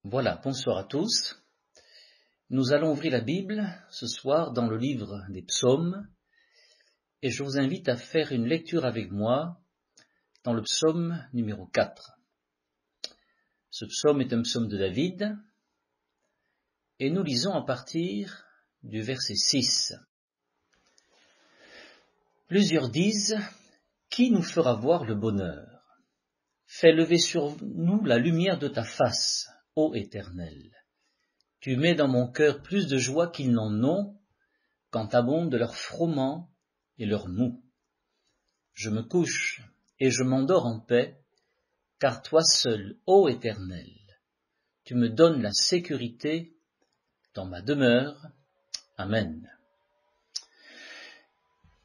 Voilà, bonsoir à tous. Nous allons ouvrir la Bible ce soir dans le livre des psaumes et je vous invite à faire une lecture avec moi dans le psaume numéro 4. Ce psaume est un psaume de David et nous lisons à partir du verset 6. Plusieurs disent « Qui nous fera voir le bonheur ? Fais lever sur nous la lumière de ta face, ô Éternel. Tu mets dans mon cœur plus de joie qu'ils n'en ont, quand abondent leurs froment et leurs mou. Je me couche et je m'endors en paix, car toi seul, ô Éternel, tu me donnes la sécurité dans ma demeure. Amen.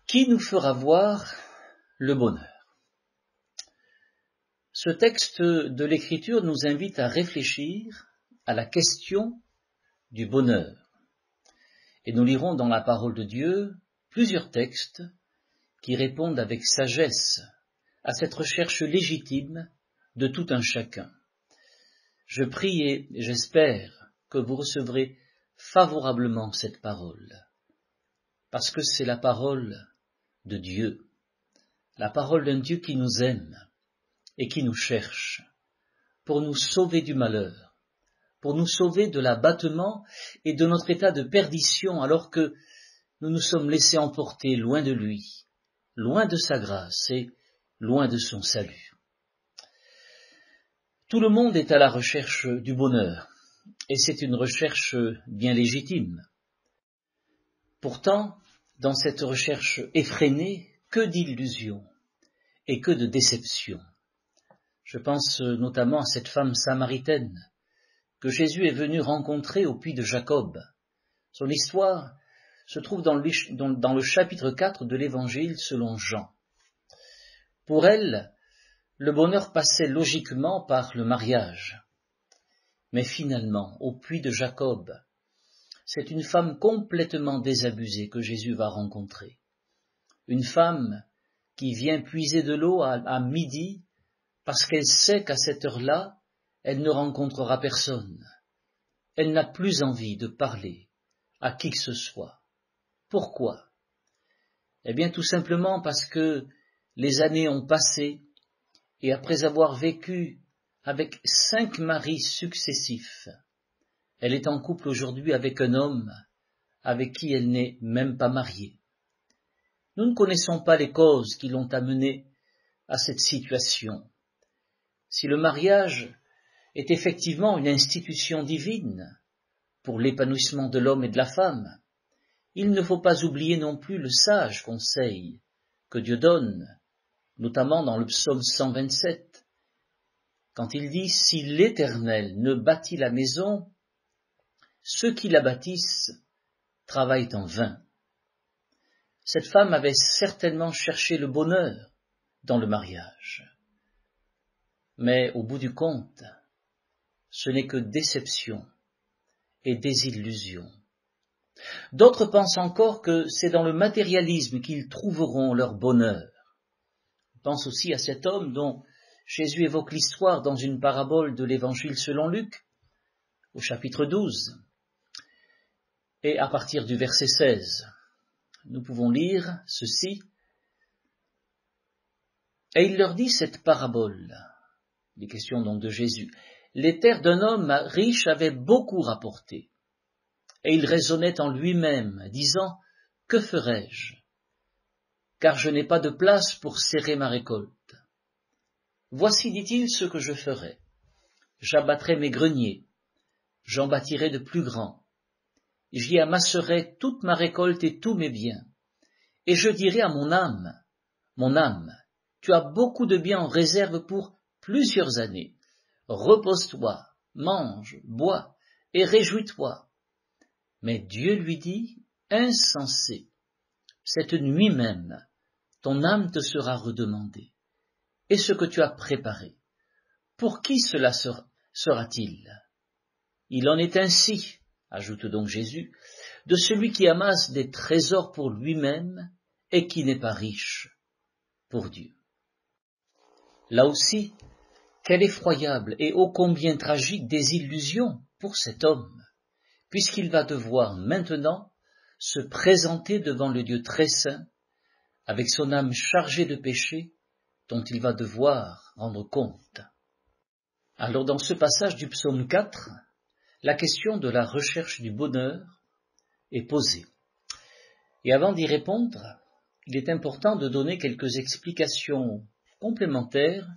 Qui nous fera voir le bonheur ? Ce texte de l'Écriture nous invite à réfléchir à la question du bonheur. Et nous lirons dans la parole de Dieu plusieurs textes qui répondent avec sagesse à cette recherche légitime de tout un chacun. Je prie et j'espère que vous recevrez favorablement cette parole, parce que c'est la parole de Dieu, la parole d'un Dieu qui nous aime et qui nous cherche pour nous sauver du malheur, pour nous sauver de l'abattement et de notre état de perdition alors que nous nous sommes laissés emporter loin de lui, loin de sa grâce et loin de son salut. Tout le monde est à la recherche du bonheur, et c'est une recherche bien légitime. Pourtant, dans cette recherche effrénée, que d'illusions et que de déceptions. Je pense notamment à cette femme samaritaine que Jésus est venu rencontrer au puits de Jacob. Son histoire se trouve dans le chapitre 4 de l'Évangile selon Jean. Pour elle, le bonheur passait logiquement par le mariage. Mais finalement, au puits de Jacob, c'est une femme complètement désabusée que Jésus va rencontrer. Une femme qui vient puiser de l'eau à midi parce qu'elle sait qu'à cette heure-là, elle ne rencontrera personne. Elle n'a plus envie de parler à qui que ce soit. Pourquoi ? Eh bien, tout simplement parce que les années ont passé et après avoir vécu avec 5 maris successifs, elle est en couple aujourd'hui avec un homme avec qui elle n'est même pas mariée. Nous ne connaissons pas les causes qui l'ont amenée à cette situation. Si le mariage est effectivement une institution divine pour l'épanouissement de l'homme et de la femme, il ne faut pas oublier non plus le sage conseil que Dieu donne, notamment dans le psaume 127, quand il dit « Si l'Éternel ne bâtit la maison, ceux qui la bâtissent travaillent en vain. » Cette femme avait certainement cherché le bonheur dans le mariage. Mais au bout du compte, ce n'est que déception et désillusion. D'autres pensent encore que c'est dans le matérialisme qu'ils trouveront leur bonheur. On pense aussi à cet homme dont Jésus évoque l'histoire dans une parabole de l'Évangile selon Luc, au chapitre 12, et à partir du verset 16. Nous pouvons lire ceci. Et il leur dit cette parabole, les questions donc de Jésus. Les terres d'un homme riche avaient beaucoup rapporté. Et il raisonnait en lui-même, disant « Que ferai-je ? Car je n'ai pas de place pour serrer ma récolte. Voici, dit-il, ce que je ferai. J'abattrai mes greniers, j'en bâtirai de plus grands. J'y amasserai toute ma récolte et tous mes biens. Et je dirai à mon âme, tu as beaucoup de biens en réserve pour plusieurs années. Repose-toi, mange, bois et réjouis-toi. » Mais Dieu lui dit, « Insensé, cette nuit même, ton âme te sera redemandée. Et ce que tu as préparé, pour qui cela sera-t-il ? Il en est ainsi, ajoute donc Jésus, de celui qui amasse des trésors pour lui-même et qui n'est pas riche pour Dieu. » Là aussi, Quelle effroyable et ô combien tragique désillusion pour cet homme, puisqu'il va devoir maintenant se présenter devant le Dieu très saint, avec son âme chargée de péché, dont il va devoir rendre compte. Alors dans ce passage du psaume 4, la question de la recherche du bonheur est posée. Et avant d'y répondre, il est important de donner quelques explications complémentaires,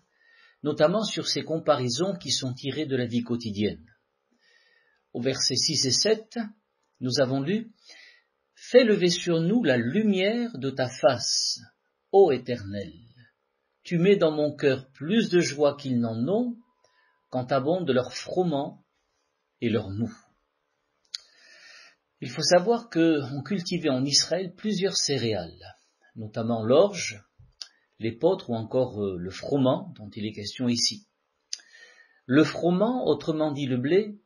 notamment sur ces comparaisons qui sont tirées de la vie quotidienne. Au versets 6 et 7, nous avons lu « Fais lever sur nous la lumière de ta face, ô Éternel. Tu mets dans mon cœur plus de joie qu'ils n'en ont, quand abondent leur froment et leur mou. » Il faut savoir qu'on cultivait en Israël plusieurs céréales, notamment l'orge, l'épeautre ou encore le froment dont il est question ici. Le froment, autrement dit le blé,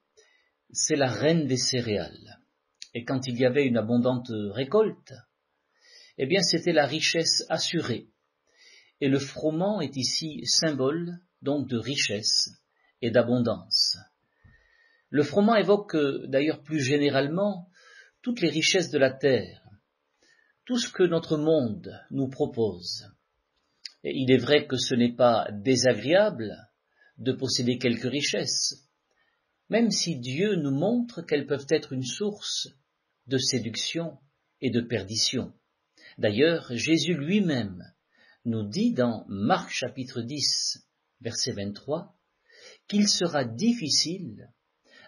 c'est la reine des céréales. Et quand il y avait une abondante récolte, eh bien c'était la richesse assurée. Et le froment est ici symbole donc de richesse et d'abondance. Le froment évoque d'ailleurs plus généralement toutes les richesses de la terre, tout ce que notre monde nous propose. Et il est vrai que ce n'est pas désagréable de posséder quelques richesses, même si Dieu nous montre qu'elles peuvent être une source de séduction et de perdition. D'ailleurs, Jésus lui-même nous dit dans Marc chapitre 10, verset 23, qu'il sera difficile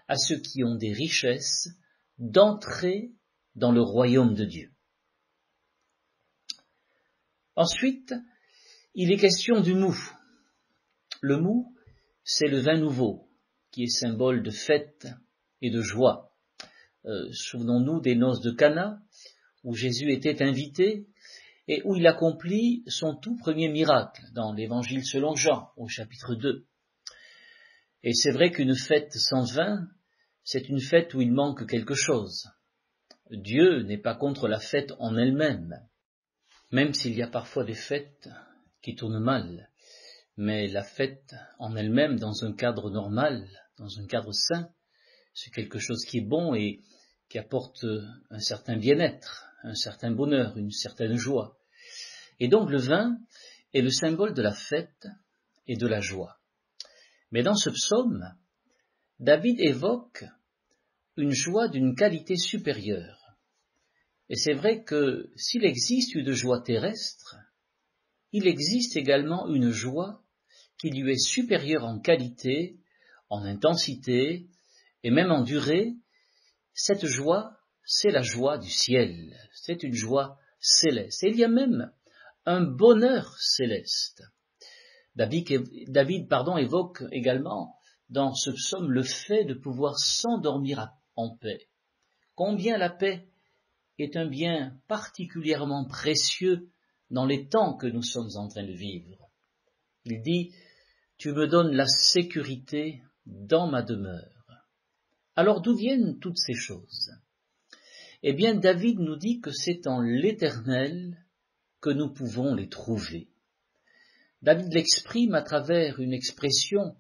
à ceux qui ont des richesses d'entrer dans le royaume de Dieu. Ensuite, il est question du mou. Le mou, c'est le vin nouveau, qui est symbole de fête et de joie. Souvenons-nous des noces de Cana, où Jésus était invité et où il accomplit son tout premier miracle dans l'Évangile selon Jean, au chapitre 2. Et c'est vrai qu'une fête sans vin, c'est une fête où il manque quelque chose. Dieu n'est pas contre la fête en elle-même, même s'il y a parfois des fêtes qui tournent mal. Mais la fête en elle-même, dans un cadre normal, dans un cadre sain, c'est quelque chose qui est bon et qui apporte un certain bien-être, un certain bonheur, une certaine joie. Et donc le vin est le symbole de la fête et de la joie. Mais dans ce psaume, David évoque une joie d'une qualité supérieure. Et c'est vrai que s'il existe une joie terrestre, il existe également une joie qui lui est supérieure en qualité, en intensité et même en durée. Cette joie, c'est la joie du ciel, c'est une joie céleste. Et il y a même un bonheur céleste. David évoque également dans ce psaume le fait de pouvoir s'endormir en paix. Combien la paix est un bien particulièrement précieux dans les temps que nous sommes en train de vivre. Il dit « Tu me donnes la sécurité dans ma demeure ». Alors d'où viennent toutes ces choses ? Eh bien, David nous dit que c'est en l'Éternel que nous pouvons les trouver. David l'exprime à travers une expression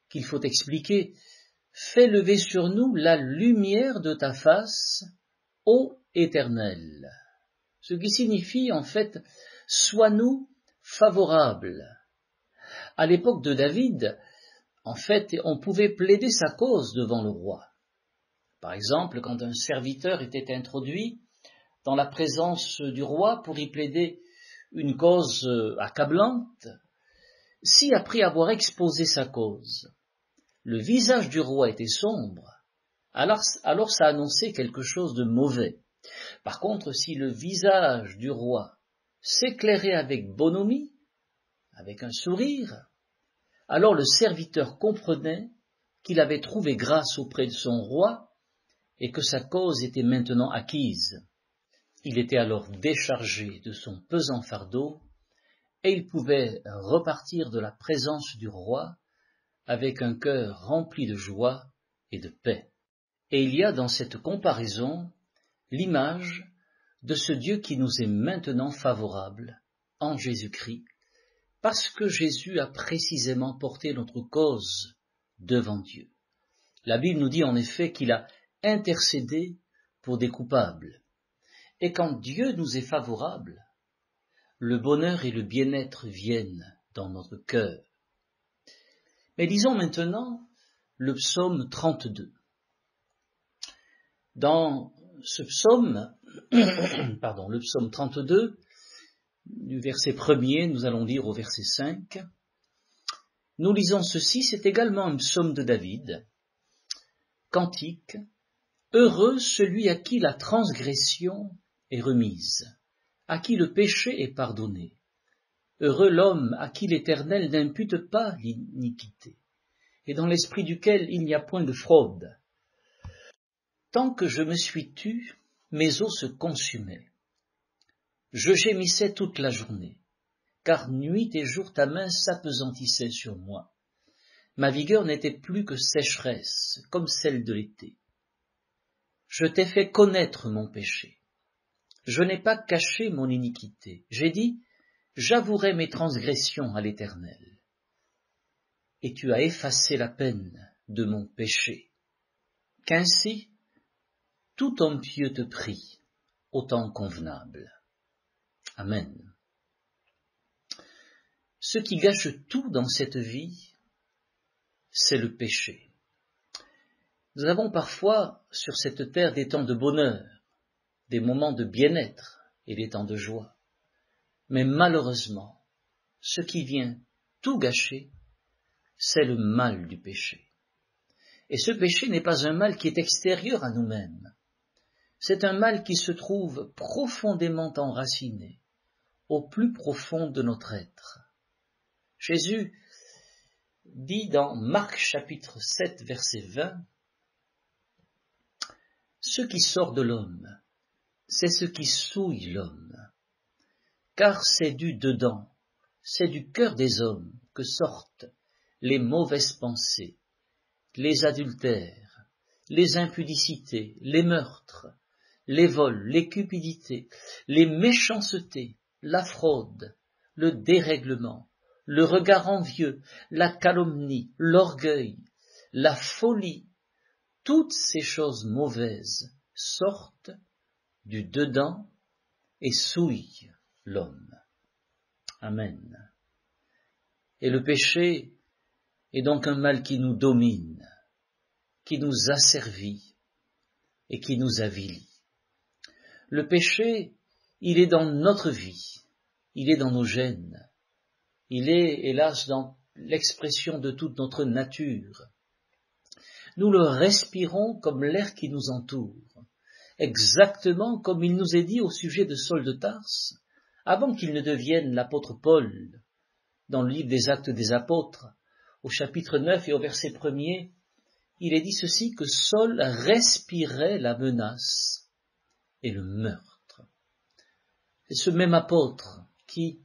qu'il faut expliquer. « Fais lever sur nous la lumière de ta face, ô Éternel ». Ce qui signifie en fait « sois-nous favorables ». À l'époque de David, en fait, on pouvait plaider sa cause devant le roi. Par exemple, quand un serviteur était introduit dans la présence du roi pour y plaider une cause accablante, si après avoir exposé sa cause, le visage du roi était sombre, alors ça annonçait quelque chose de mauvais. Par contre, si le visage du roi s'éclairait avec bonhomie, avec un sourire, alors le serviteur comprenait qu'il avait trouvé grâce auprès de son roi et que sa cause était maintenant acquise. Il était alors déchargé de son pesant fardeau et il pouvait repartir de la présence du roi avec un cœur rempli de joie et de paix. Et il y a dans cette comparaison l'image de ce Dieu qui nous est maintenant favorable en Jésus-Christ, parce que Jésus a précisément porté notre cause devant Dieu. La Bible nous dit en effet qu'il a intercédé pour des coupables. Et quand Dieu nous est favorable, le bonheur et le bien-être viennent dans notre cœur. Mais lisons maintenant le psaume 32. Dans ce psaume, le psaume 32, du verset 1er, nous allons lire au verset 5, nous lisons ceci, c'est également un psaume de David, cantique, heureux celui à qui la transgression est remise, à qui le péché est pardonné. Heureux l'homme à qui l'Éternel n'impute pas l'iniquité, et dans l'esprit duquel il n'y a point de fraude. Tant que je me suis tu, mes os se consumaient. Je gémissais toute la journée, car nuit et jour ta main s'appesantissait sur moi. Ma vigueur n'était plus que sécheresse, comme celle de l'été. Je t'ai fait connaître mon péché. Je n'ai pas caché mon iniquité. J'ai dit, j'avouerai mes transgressions à l'Éternel. Et tu as effacé la peine de mon péché. Qu'ainsi, tout homme pieux te prie, au temps convenable. Amen. Ce qui gâche tout dans cette vie, c'est le péché. Nous avons parfois sur cette terre des temps de bonheur, des moments de bien-être et des temps de joie. Mais malheureusement, ce qui vient tout gâcher, c'est le mal du péché. Et ce péché n'est pas un mal qui est extérieur à nous-mêmes. C'est un mal qui se trouve profondément enraciné, au plus profond de notre être. Jésus dit dans Marc chapitre 7 verset 20, « Ce qui sort de l'homme, c'est ce qui souille l'homme, car c'est du dedans, c'est du cœur des hommes que sortent les mauvaises pensées, les adultères, les impudicités, les meurtres, les vols, les cupidités, les méchancetés, la fraude, le dérèglement, le regard envieux, la calomnie, l'orgueil, la folie, toutes ces choses mauvaises sortent du dedans et souillent l'homme. » Amen. Et le péché est donc un mal qui nous domine, qui nous asservit et qui nous avilit. Le péché, il est dans notre vie, il est dans nos gènes, il est, hélas, dans l'expression de toute notre nature. Nous le respirons comme l'air qui nous entoure, exactement comme il nous est dit au sujet de Saul de Tarse, avant qu'il ne devienne l'apôtre Paul, dans le livre des Actes des Apôtres, au chapitre 9 et au verset 1er, il est dit ceci, que Saul respirait la menace et le meurtre. C'est ce même apôtre qui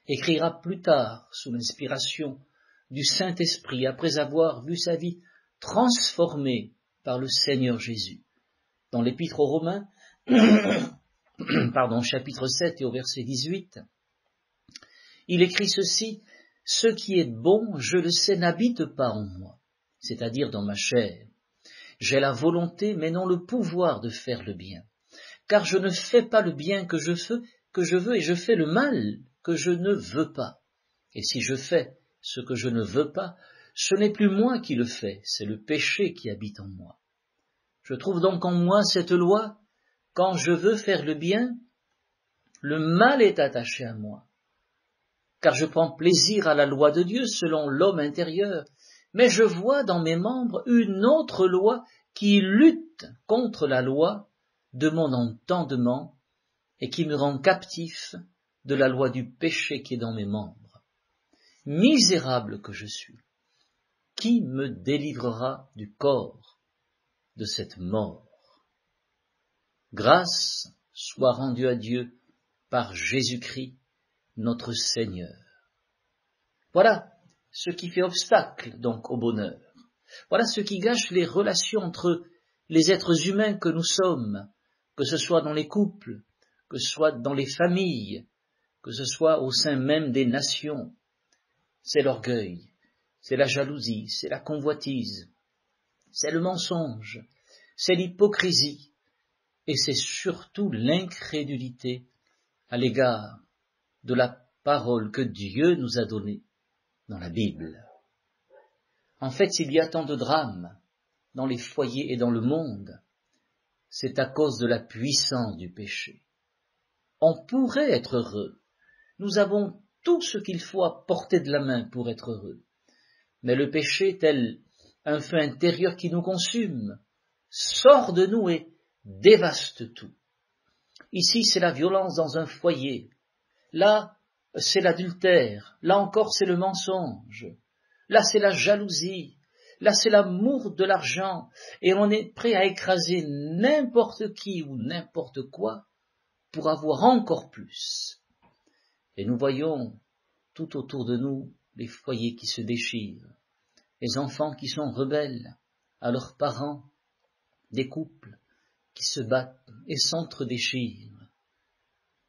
écrira plus tard, sous l'inspiration du Saint-Esprit, après avoir vu sa vie transformée par le Seigneur Jésus. Dans l'Épître aux Romains, chapitre 7 et au verset 18, il écrit ceci, « Ce qui est bon, je le sais, n'habite pas en moi, c'est-à-dire dans ma chair. J'ai la volonté, mais non le pouvoir de faire le bien. Car je ne fais pas le bien que je veux, et je fais le mal que je ne veux pas. Et si je fais ce que je ne veux pas, ce n'est plus moi qui le fais, c'est le péché qui habite en moi. Je trouve donc en moi cette loi, quand je veux faire le bien, le mal est attaché à moi. Car je prends plaisir à la loi de Dieu selon l'homme intérieur, mais je vois dans mes membres une autre loi qui lutte contre la loi de mon entendement et qui me rend captif de la loi du péché qui est dans mes membres. Misérable que je suis, qui me délivrera du corps de cette mort? Grâce soit rendue à Dieu par Jésus-Christ, notre Seigneur. Voilà ce qui fait obstacle donc au bonheur. Voilà ce qui gâche les relations entre les êtres humains que nous sommes, que ce soit dans les couples, que ce soit dans les familles, que ce soit au sein même des nations. C'est l'orgueil, c'est la jalousie, c'est la convoitise, c'est le mensonge, c'est l'hypocrisie, et c'est surtout l'incrédulité à l'égard de la parole que Dieu nous a donnée dans la Bible. En fait, s'il y a tant de drames dans les foyers et dans le monde, c'est à cause de la puissance du péché. On pourrait être heureux. Nous avons tout ce qu'il faut à portée de la main pour être heureux. Mais le péché, tel un feu intérieur qui nous consume, sort de nous et dévaste tout. Ici, c'est la violence dans un foyer. Là, c'est l'adultère. Là encore, c'est le mensonge. Là, c'est la jalousie. Là, c'est l'amour de l'argent. Et on est prêt à écraser n'importe qui ou n'importe quoi pour avoir encore plus. Et nous voyons tout autour de nous les foyers qui se déchirent, les enfants qui sont rebelles à leurs parents, des couples qui se battent et s'entre-déchirent.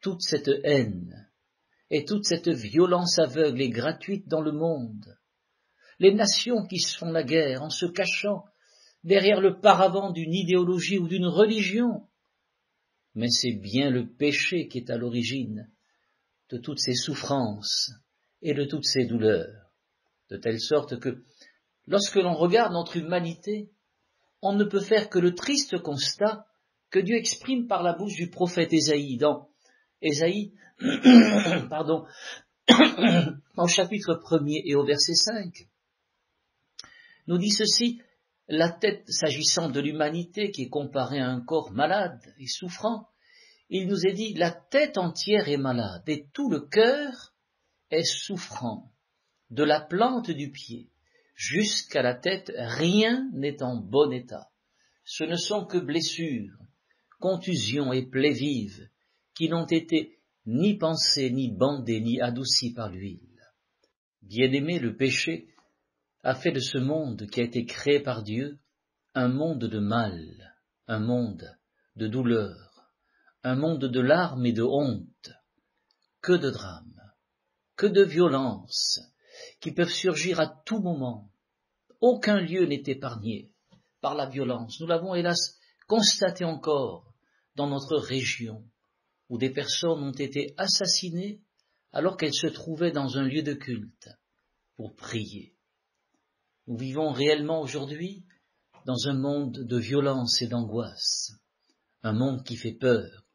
Toute cette haine et toute cette violence aveugle et gratuite dans le monde, les nations qui se font la guerre en se cachant derrière le paravent d'une idéologie ou d'une religion, mais c'est bien le péché qui est à l'origine de toutes ces souffrances et de toutes ces douleurs, de telle sorte que, lorsque l'on regarde notre humanité, on ne peut faire que le triste constat que Dieu exprime par la bouche du prophète Ésaïe, dans Ésaïe, au chapitre 1er et au verset 5, nous dit ceci: la tête, s'agissant de l'humanité qui est comparée à un corps malade et souffrant, il nous est dit, la tête entière est malade et tout le cœur est souffrant. De la plante du pied jusqu'à la tête, rien n'est en bon état. Ce ne sont que blessures, contusions et plaies vives qui n'ont été ni pansées, ni bandées, ni adoucies par l'huile. Bien-aimé, le péché a fait de ce monde qui a été créé par Dieu un monde de mal, un monde de douleur, un monde de larmes et de honte. Que de drames, que de violences qui peuvent surgir à tout moment. Aucun lieu n'est épargné par la violence. Nous l'avons hélas constaté encore dans notre région, où des personnes ont été assassinées alors qu'elles se trouvaient dans un lieu de culte pour prier. Nous vivons réellement aujourd'hui dans un monde de violence et d'angoisse, un monde qui fait peur.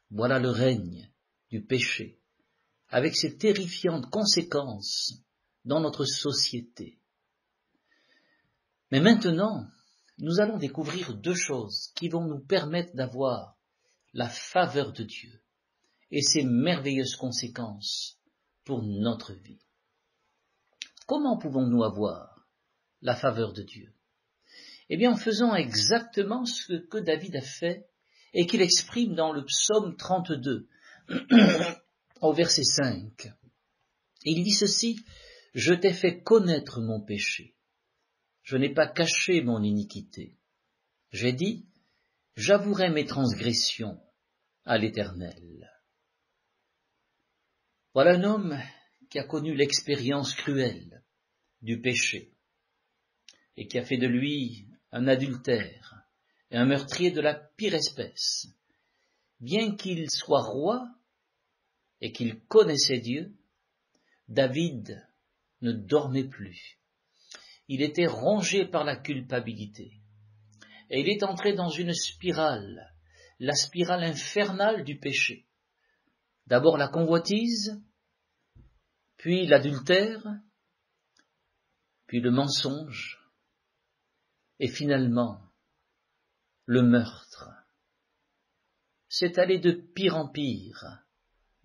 Voilà le règne du péché, avec ses terrifiantes conséquences dans notre société. Mais maintenant, nous allons découvrir deux choses qui vont nous permettre d'avoir la faveur de Dieu et ses merveilleuses conséquences pour notre vie. Comment pouvons-nous avoir la faveur de Dieu? Eh bien, en faisant exactement ce que David a fait et qu'il exprime dans le psaume 32, au verset 5. Il dit ceci: « Je t'ai fait connaître mon péché. Je n'ai pas caché mon iniquité. J'ai dit, j'avouerai mes transgressions à l'Éternel. » Voilà un homme qui a connu l'expérience cruelle du péché et qui a fait de lui un adultère et un meurtrier de la pire espèce. Bien qu'il soit roi et qu'il connaissait Dieu, David ne dormait plus. Il était rongé par la culpabilité. Et il est entré dans une spirale, la spirale infernale du péché. D'abord la convoitise, puis l'adultère, puis le mensonge, et finalement le meurtre. C'est allé de pire en pire.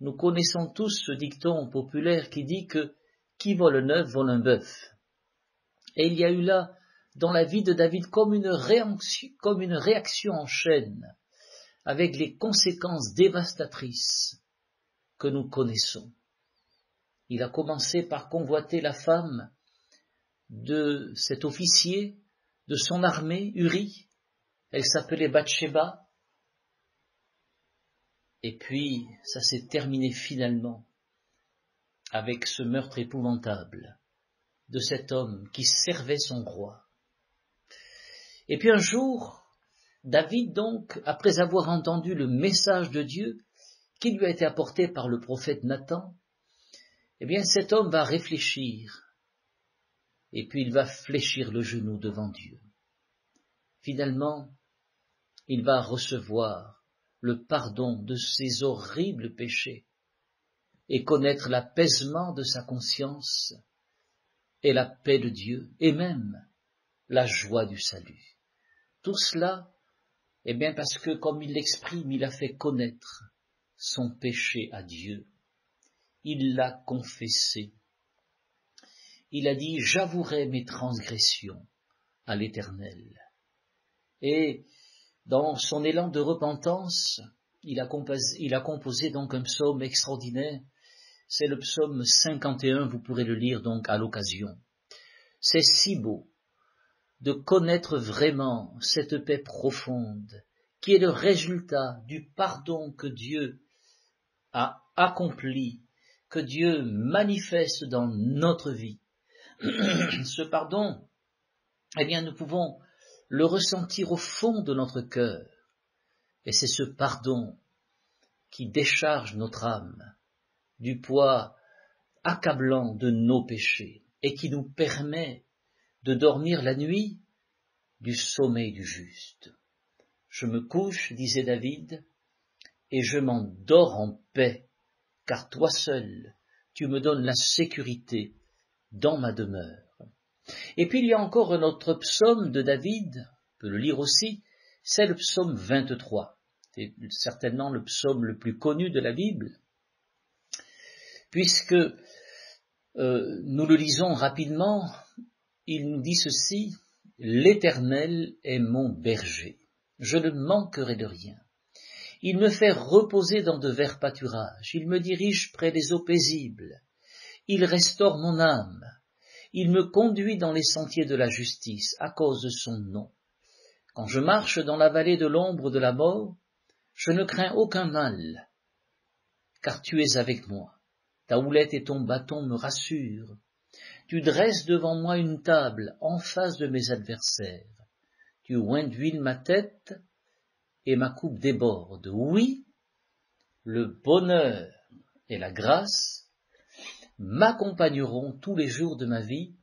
Nous connaissons tous ce dicton populaire qui dit que qui vole un œuf vole un bœuf. Et il y a eu là, dans la vie de David, comme une réaction en chaîne, avec les conséquences dévastatrices que nous connaissons. Il a commencé par convoiter la femme de cet officier de son armée, Uri. Elle s'appelait Bathsheba. Et puis, ça s'est terminé finalement avec ce meurtre épouvantable de cet homme qui servait son roi. Et puis un jour, David donc, après avoir entendu le message de Dieu qui lui a été apporté par le prophète Nathan, eh bien cet homme va réfléchir et puis il va fléchir le genou devant Dieu. Finalement, il va recevoir le pardon de ses horribles péchés et connaître l'apaisement de sa conscience et la paix de Dieu et même la joie du salut. Tout cela, eh bien parce que comme il l'exprime, il a fait connaître son péché à Dieu. Il l'a confessé. Il a dit « J'avouerai mes transgressions à l'Éternel ». Et dans son élan de repentance, il a composé donc un psaume extraordinaire. C'est le psaume 51, vous pourrez le lire donc à l'occasion. C'est si beau de connaître vraiment cette paix profonde qui est le résultat du pardon que Dieu a accompli, que Dieu manifeste dans notre vie. Ce pardon, eh bien, nous pouvons le ressentir au fond de notre cœur. Et c'est ce pardon qui décharge notre âme du poids accablant de nos péchés et qui nous permet de dormir la nuit du sommeil du juste. Je me couche, disait David, et je m'endors en paix, car toi seul, tu me donnes la sécurité dans ma demeure. Et puis il y a encore un autre psaume de David, on peut le lire aussi, c'est le psaume 23. C'est certainement le psaume le plus connu de la Bible, puisque nous le lisons rapidement, il nous dit ceci, « L'Éternel est mon berger, je ne manquerai de rien. Il me fait reposer dans de verts pâturages, il me dirige près des eaux paisibles, il restaure mon âme, il me conduit dans les sentiers de la justice à cause de son nom. Quand je marche dans la vallée de l'ombre de la mort, je ne crains aucun mal, car tu es avec moi. Ta houlette et ton bâton me rassurent. Tu dresses devant moi une table en face de mes adversaires. Tu oins d'huile ma tête et ma coupe déborde. Oui, le bonheur et la grâce m'accompagneront tous les jours de ma vie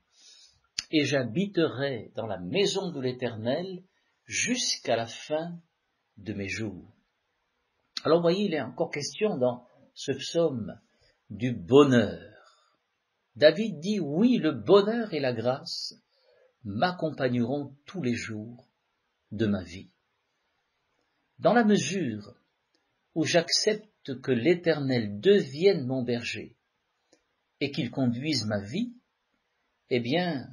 et j'habiterai dans la maison de l'Éternel jusqu'à la fin de mes jours. » Alors, voyez, il est encore question dans ce psaume du bonheur. David dit, oui, le bonheur et la grâce m'accompagneront tous les jours de ma vie. Dans la mesure où j'accepte que l'Éternel devienne mon berger et qu'il conduise ma vie, eh bien,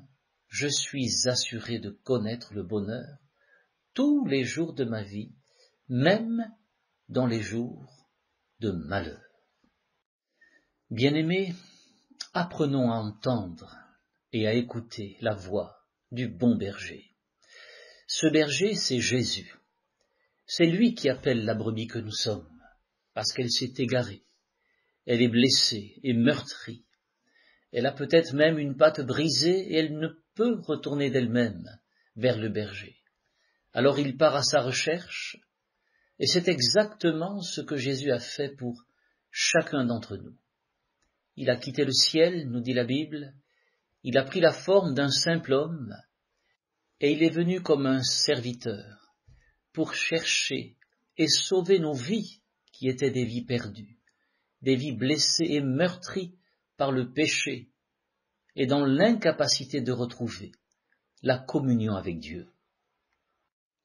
je suis assuré de connaître le bonheur tous les jours de ma vie, même dans les jours de malheur. Bien-aimés, apprenons à entendre et à écouter la voix du bon berger. Ce berger, c'est Jésus. C'est lui qui appelle la brebis que nous sommes, parce qu'elle s'est égarée. Elle est blessée et meurtrie. Elle a peut-être même une patte brisée et elle ne peut retourner d'elle-même vers le berger. Alors il part à sa recherche, et c'est exactement ce que Jésus a fait pour chacun d'entre nous. Il a quitté le ciel, nous dit la Bible, il a pris la forme d'un simple homme, et il est venu comme un serviteur pour chercher et sauver nos vies qui étaient des vies perdues, des vies blessées et meurtries par le péché et dans l'incapacité de retrouver la communion avec Dieu.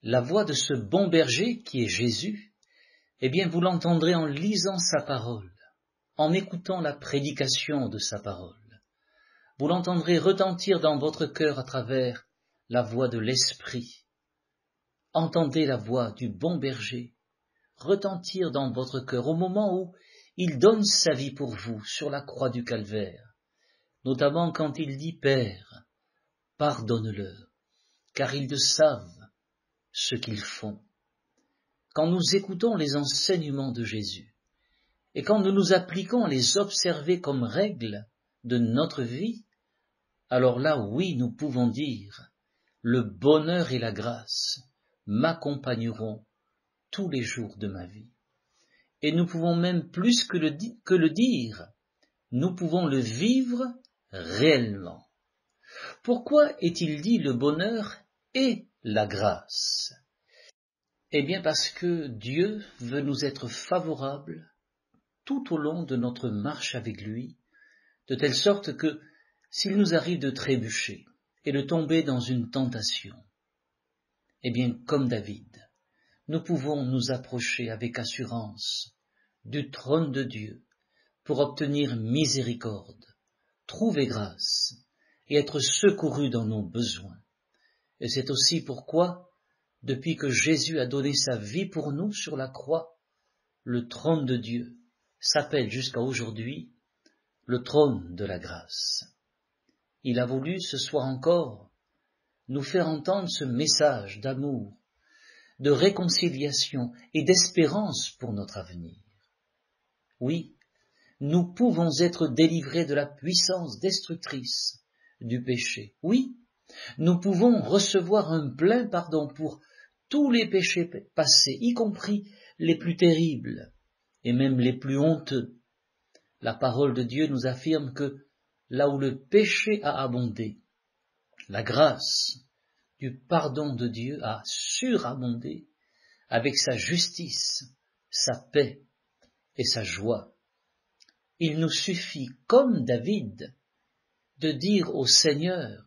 La voix de ce bon berger qui est Jésus, eh bien vous l'entendrez en lisant sa parole, en écoutant la prédication de sa parole. Vous l'entendrez retentir dans votre cœur à travers la voix de l'Esprit. Entendez la voix du bon berger retentir dans votre cœur au moment où il donne sa vie pour vous sur la croix du Calvaire, notamment quand il dit « Père, pardonne-leur, car ils ne savent ce qu'ils font ». quand nous écoutons les enseignements de Jésus, et quand nous nous appliquons à les observer comme règles de notre vie, alors là, oui, nous pouvons dire, le bonheur et la grâce m'accompagneront tous les jours de ma vie. Et nous pouvons même plus que le dire, nous pouvons le vivre réellement. Pourquoi est-il dit le bonheur et la grâce? Eh bien parce que Dieu veut nous être favorable tout au long de notre marche avec lui, de telle sorte que s'il nous arrive de trébucher et de tomber dans une tentation, eh bien comme David, nous pouvons nous approcher avec assurance du trône de Dieu pour obtenir miséricorde, trouver grâce et être secourus dans nos besoins. Et c'est aussi pourquoi, depuis que Jésus a donné sa vie pour nous sur la croix, le trône de Dieu s'appelle jusqu'à aujourd'hui le trône de la grâce. Il a voulu ce soir encore nous faire entendre ce message d'amour, de réconciliation et d'espérance pour notre avenir. Oui, nous pouvons être délivrés de la puissance destructrice du péché. Oui, nous pouvons recevoir un plein pardon pour tous les péchés passés, y compris les plus terribles et même les plus honteux. La parole de Dieu nous affirme que là où le péché a abondé, la grâce du pardon de Dieu a surabondé avec sa justice, sa paix et sa joie. Il nous suffit, comme David, de dire au Seigneur,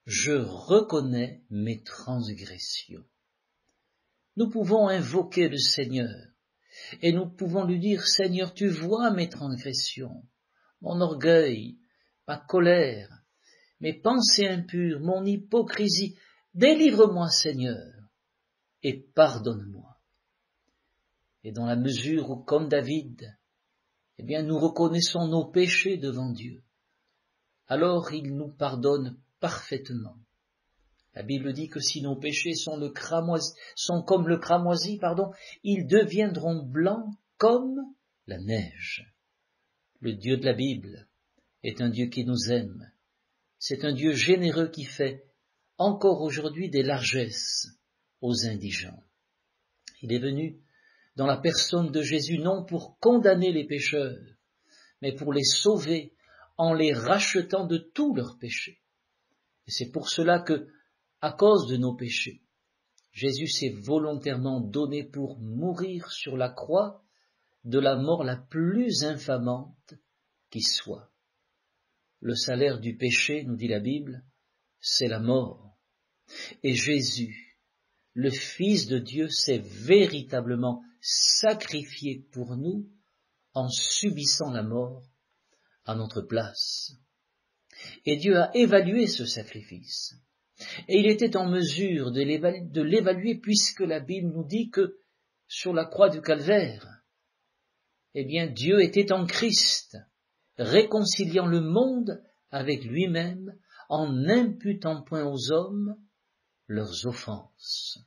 je reconnais mes transgressions. Nous pouvons invoquer le Seigneur et nous pouvons lui dire, Seigneur, tu vois mes transgressions, mon orgueil, ma colère, mes pensées impures, mon hypocrisie, délivre-moi, Seigneur, et pardonne-moi. Et dans la mesure où, comme David, eh bien, nous reconnaissons nos péchés devant Dieu, alors il nous pardonne parfaitement. La Bible dit que si nos péchés sont comme le cramoisi, ils deviendront blancs comme la neige. Le Dieu de la Bible est un Dieu qui nous aime. C'est un Dieu généreux qui fait encore aujourd'hui des largesses aux indigents. Il est venu dans la personne de Jésus non pour condamner les pécheurs, mais pour les sauver en les rachetant de tous leurs péchés. Et c'est pour cela que, à cause de nos péchés, Jésus s'est volontairement donné pour mourir sur la croix de la mort la plus infamante qui soit. Le salaire du péché, nous dit la Bible, c'est la mort. Et Jésus, le Fils de Dieu, s'est véritablement sacrifié pour nous en subissant la mort à notre place. Et Dieu a évalué ce sacrifice. Et il était en mesure de l'évaluer puisque la Bible nous dit que sur la croix du Calvaire, eh bien Dieu était en Christ, réconciliant le monde avec lui-même en n'imputant point aux hommes leurs offenses.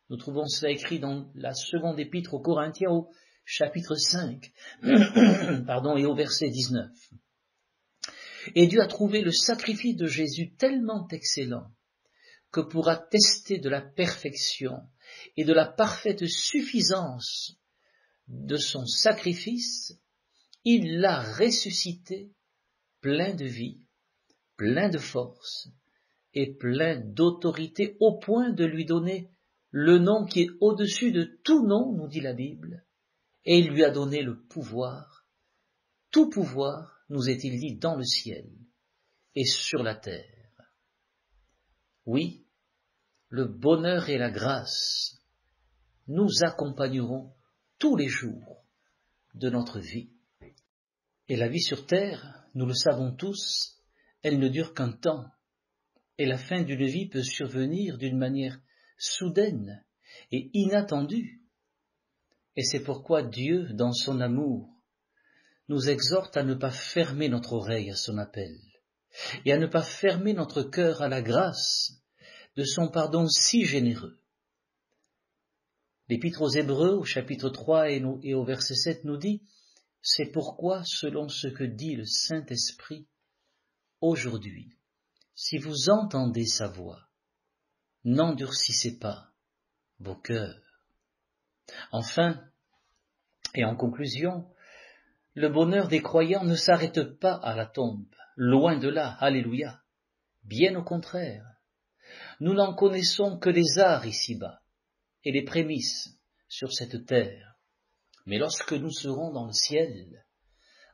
Nous trouvons cela écrit dans la seconde épître aux Corinthiens au chapitre 5, et au verset 19. Et Dieu a trouvé le sacrifice de Jésus tellement excellent que pour attester de la perfection et de la parfaite suffisance de son sacrifice, il l'a ressuscité plein de vie, plein de force et plein d'autorité au point de lui donner le nom qui est au-dessus de tout nom, nous dit la Bible, et il lui a donné le pouvoir. Tout pouvoir, nous est-il dit, dans le ciel et sur la terre. Oui, le bonheur et la grâce nous accompagneront tous les jours de notre vie. Et la vie sur terre, nous le savons tous, elle ne dure qu'un temps, et la fin d'une vie peut survenir d'une manière soudaine et inattendue. Et c'est pourquoi Dieu, dans son amour, nous exhorte à ne pas fermer notre oreille à son appel, et à ne pas fermer notre cœur à la grâce de son pardon si généreux. L'Épître aux Hébreux, au chapitre 3 et au verset 7, nous dit « C'est pourquoi, selon ce que dit le Saint-Esprit, aujourd'hui, si vous entendez sa voix, n'endurcissez pas vos cœurs. » Enfin, et en conclusion, le bonheur des croyants ne s'arrête pas à la tombe, loin de là, alléluia. Bien au contraire, nous n'en connaissons que les arts ici-bas et les prémices sur cette terre. Mais lorsque nous serons dans le ciel,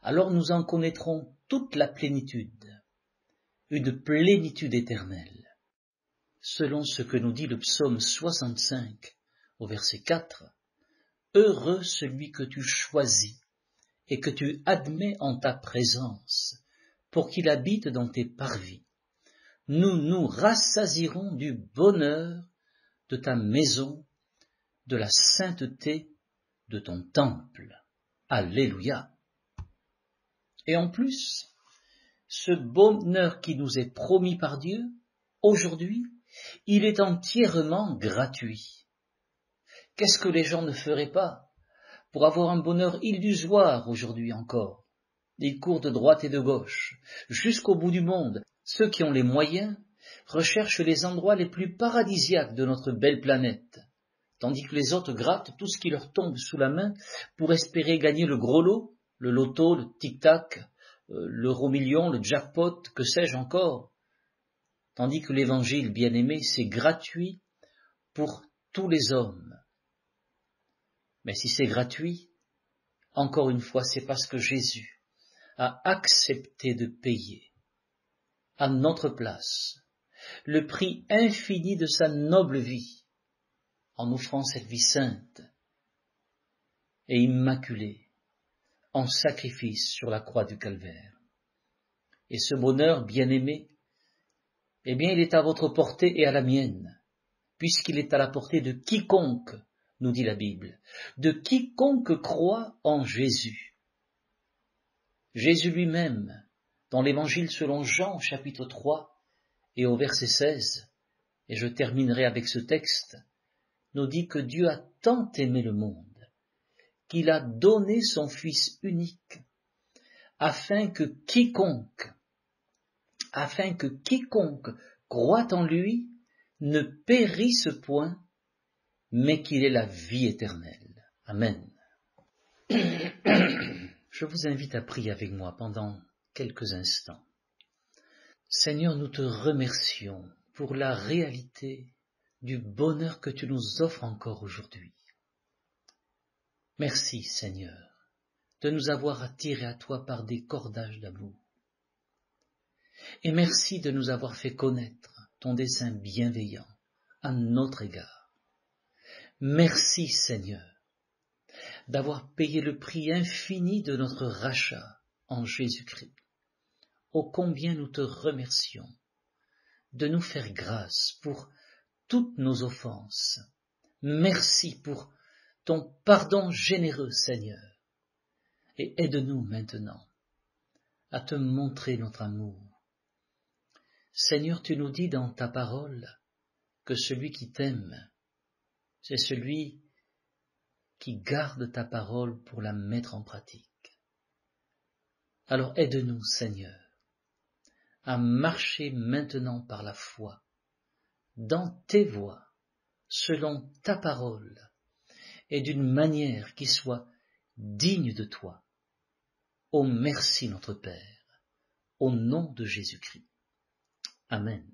alors nous en connaîtrons toute la plénitude, une plénitude éternelle. Selon ce que nous dit le psaume 65 au verset 4, « Heureux celui que tu choisis et que tu admets en ta présence, pour qu'il habite dans tes parvis. Nous nous rassasierons du bonheur de ta maison, de la sainteté de ton temple. » Alléluia. Et en plus, ce bonheur qui nous est promis par Dieu, aujourd'hui, il est entièrement gratuit. Qu'est-ce que les gens ne feraient pas pour avoir un bonheur illusoire aujourd'hui encore? Ils courent de droite et de gauche, jusqu'au bout du monde. Ceux qui ont les moyens recherchent les endroits les plus paradisiaques de notre belle planète, tandis que les autres grattent tout ce qui leur tombe sous la main pour espérer gagner le gros lot, le loto, le tic-tac, l'euro-million, le jackpot, que sais-je encore. Tandis que l'évangile bien-aimé, c'est gratuit pour tous les hommes. Mais si c'est gratuit, encore une fois, c'est parce que Jésus a accepté de payer à notre place le prix infini de sa noble vie, en offrant cette vie sainte et immaculée, en sacrifice sur la croix du calvaire. Et ce bonheur bien-aimé, eh bien, il est à votre portée et à la mienne, puisqu'il est à la portée de quiconque, nous dit la Bible, de quiconque croit en Jésus. Jésus lui-même, dans l'Évangile selon Jean, chapitre 3, et au verset 16, et je terminerai avec ce texte, nous dit que Dieu a tant aimé le monde, qu'il a donné son Fils unique, afin que quiconque croit en lui ne périsse point, mais qu'il ait la vie éternelle. Amen. Je vous invite à prier avec moi pendant quelques instants. Seigneur, nous te remercions pour la réalité du bonheur que tu nous offres encore aujourd'hui. Merci, Seigneur, de nous avoir attirés à toi par des cordages d'amour. Et merci de nous avoir fait connaître ton dessein bienveillant à notre égard. Merci, Seigneur, d'avoir payé le prix infini de notre rachat en Jésus-Christ. Ô combien nous te remercions de nous faire grâce pour toutes nos offenses. Merci pour ton pardon généreux, Seigneur. Et aide-nous maintenant à te montrer notre amour. Seigneur, tu nous dis dans ta parole que celui qui t'aime, c'est celui qui garde ta parole pour la mettre en pratique. Alors aide-nous, Seigneur, à marcher maintenant par la foi, dans tes voies, selon ta parole, et d'une manière qui soit digne de toi. Ô merci notre Père, au nom de Jésus-Christ. Amen.